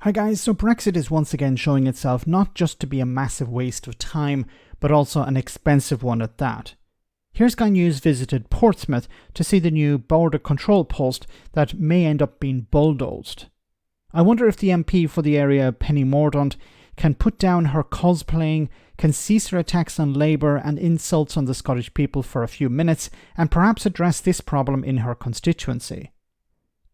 Hi guys, so Brexit is once again showing itself not just to be a massive waste of time, but also an expensive one at that. Here Sky News visited Portsmouth to see the new border control post that may end up being bulldozed. I wonder if the MP for the area, Penny Mordaunt, can put down her cosplaying, can cease her attacks on Labour and insults on the Scottish people for a few minutes, and perhaps address this problem in her constituency.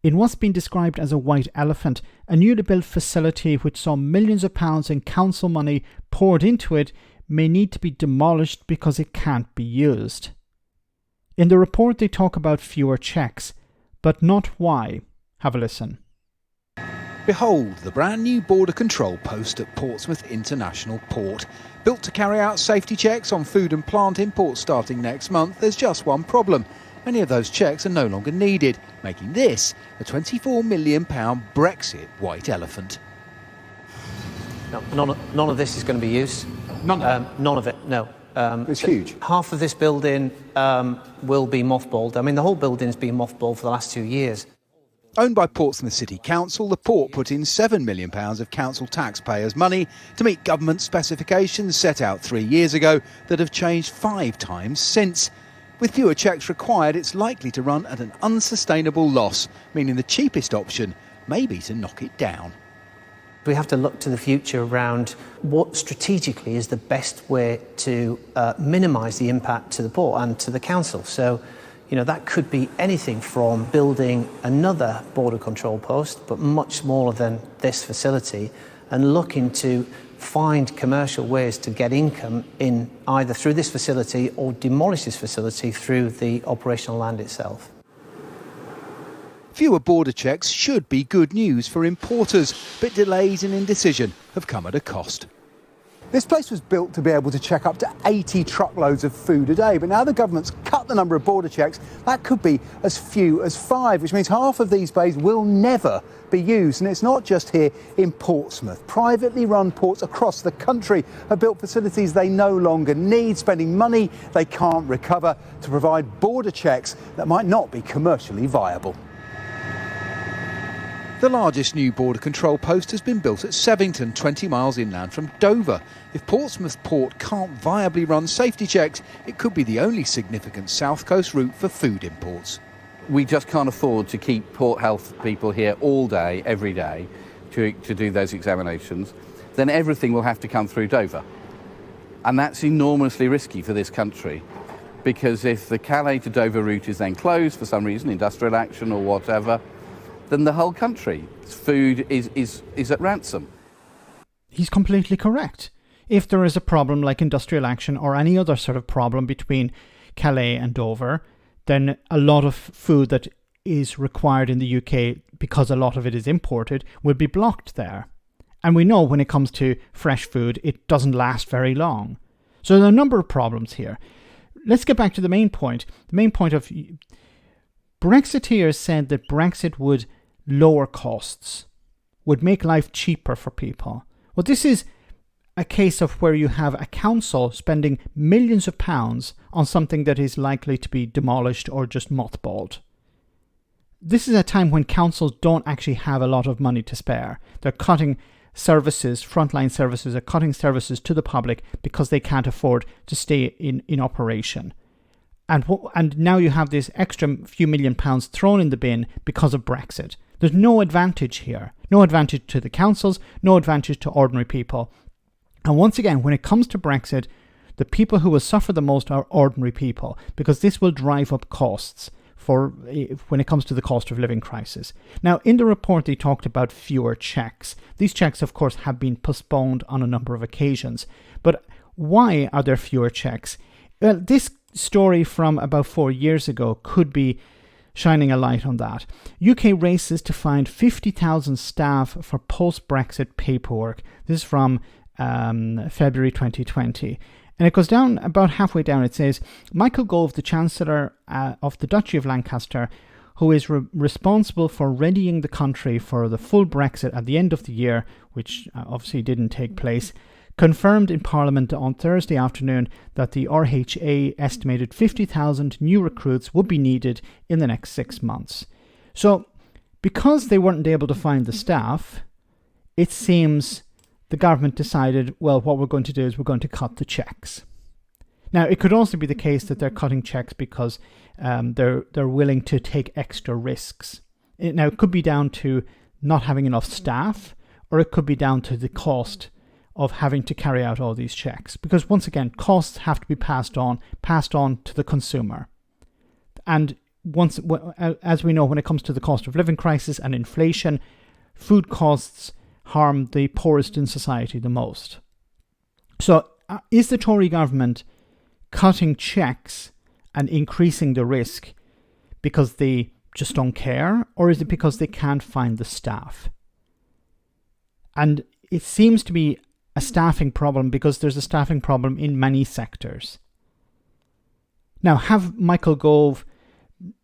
In what's been described as a white elephant, a newly built facility which saw millions of pounds in council money poured into it may need to be demolished because it can't be used. In the report they talk about fewer checks, but not why. Have a listen. Behold the brand new border control post at Portsmouth International Port. Built to carry out safety checks on food and plant imports starting next month, there's just one problem. Many of those checks are no longer needed, making this a £24 million Brexit white elephant. No, none of this is going to be used. None of it, no. It's huge. Half of this building will be mothballed. I mean, the whole building's been mothballed for the last 2 years. Owned by Portsmouth City Council, the port put in £7 million of council taxpayers' money to meet government specifications set out 3 years ago that have changed 5 times since. With fewer checks required, it's likely to run at an unsustainable loss, meaning the cheapest option may be to knock it down. We have to look to the future around what strategically is the best way to minimise the impact to the port and to the council. So, that could be anything from building another border control post, but much smaller than this facility, and looking to find commercial ways to get income in either through this facility or demolish this facility through the operational land itself. Fewer border checks should be good news for importers, but delays and indecision have come at a cost. This place was built to be able to check up to 80 truckloads of food a day, but now the government's cut the number of border checks. That could be as few as 5, which means half of these bays will never be used. And it's not just here in Portsmouth. Privately run ports across the country have built facilities they no longer need, spending money they can't recover to provide border checks that might not be commercially viable. The largest new border control post has been built at Sevington, 20 miles inland from Dover. If Portsmouth Port can't viably run safety checks, it could be the only significant south coast route for food imports. We just can't afford to keep port health people here all day, every day, to do those examinations. Then everything will have to come through Dover. And that's enormously risky for this country, because if the Calais to Dover route is then closed for some reason, industrial action or whatever, then the whole country's food is at ransom. He's completely correct. If there is a problem like industrial action or any other sort of problem between Calais and Dover, then a lot of food that is required in the UK, because a lot of it is imported, will be blocked there. And we know when it comes to fresh food, it doesn't last very long. So there are a number of problems here. Let's get back to the main point. The main point of Brexiteers said that Brexit would lower costs, would make life cheaper for people. Well, this is a case of where you have a council spending millions of pounds on something that is likely to be demolished or just mothballed. This is a time when councils don't actually have a lot of money to spare. They're cutting services, frontline services are cutting services to the public because they can't afford to stay in operation. And now you have this extra few million pounds thrown in the bin because of Brexit. There's no advantage here. No advantage to the councils, no advantage to ordinary people. And once again, when it comes to Brexit, the people who will suffer the most are ordinary people, because this will drive up costs when it comes to the cost of living crisis. Now, in the report, they talked about fewer checks. These checks, of course, have been postponed on a number of occasions. But why are there fewer checks? Well, this story from about 4 years ago could be shining a light on that. UK races to find 50,000 staff for post-Brexit paperwork. This is from February 2020. And it goes down about halfway down. It says, Michael Gove, the Chancellor of the Duchy of Lancaster, who is responsible for readying the country for the full Brexit at the end of the year, which obviously didn't take place, confirmed in Parliament on Thursday afternoon that the RHA estimated 50,000 new recruits would be needed in the next 6 months. So, because they weren't able to find the staff, it seems the government decided, well, what we're going to do is we're going to cut the checks. Now, it could also be the case that they're cutting checks because they're willing to take extra risks. Now, it could be down to not having enough staff, or it could be down to the cost of having to carry out all these checks. Because once again, costs have to be passed on to the consumer. And as we know, when it comes to the cost of living crisis and inflation, food costs harm the poorest in society the most. So is the Tory government cutting checks and increasing the risk because they just don't care, or is it because they can't find the staff? And it seems to be a staffing problem, because there's a staffing problem in many sectors. Now, have Michael Gove,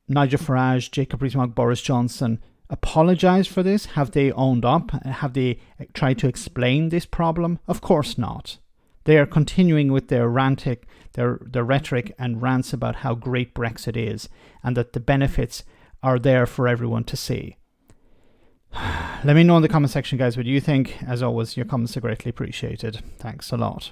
Nigel Farage, Jacob Rees-Mogg, Boris Johnson apologised for this? Have they owned up? Have they tried to explain this problem? Of course not. They are continuing with their rhetoric and rants about how great Brexit is and that the benefits are there for everyone to see. Let me know in the comment section, guys, what you think. As always, your comments are greatly appreciated. Thanks a lot.